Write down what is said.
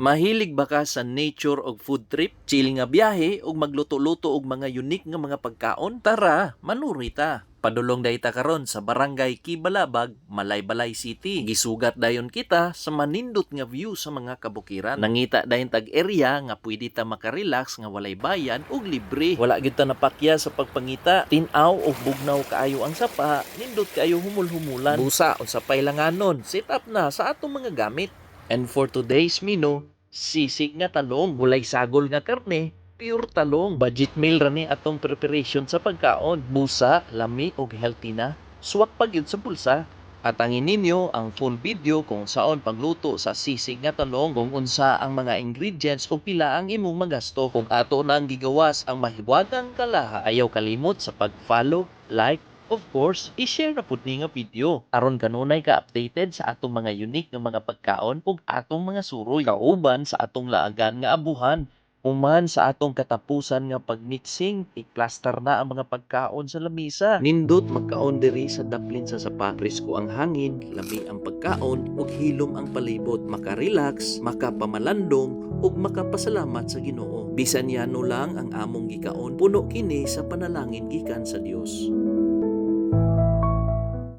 Mahilig ba ka sa nature og food trip? Chill nga biyahe ug magluto-luto og mga unique nga mga pagkaon? Tara, manuri ta. Padulong dayta karon sa Barangay Kibalabag, Malaybalay City. Gisugat dayon kita sa manindot nga view sa mga kabukiran. Nangita dayon tag area nga pwede ta makarelax nga walay bayan ug libre. Wala gyud ta napakya sa pagpangita. Tin-aw og bugnaw kaayo ang sapa, nindot kaayo humul-humulan. Busa unsa pay langanon, set up na sa atong mga gamit. And for today's menu, sisig nga talong, gulay sagol nga karne, pure talong. Budget meal ra ni atong preparation sa pagkaon. Busa, lami ug healthy na. Swak pa gyud sa bulsa. Atangin ninyo ang full video kung saon pagluto sa sisig nga talong, kung unsa ang mga ingredients ug pila ang imong magasto. Kung ato na ang gigawas ang mahiwagang kalaha, ayaw kalimot sa pag-follow, like, of course, i-share na pud ni nga video aron kanunay ka updated sa atong mga unique nga mga pagkaon ug atong mga suroy kauban sa atong laagan nga abuhan. Human sa atong katapusan nga pagmixing, i-plaster na ang mga pagkaon sa lamisa. Nindot magkaon diri sa daplin sa sapa. Presko ang hangin, lami ang pagkaon ug hilom ang palibot. Maka-relax, makapamalandong ug makapasalamat sa Ginoo. Bisan yano lang ang among gikaon, puno kini sa panalangin gikan sa Dios.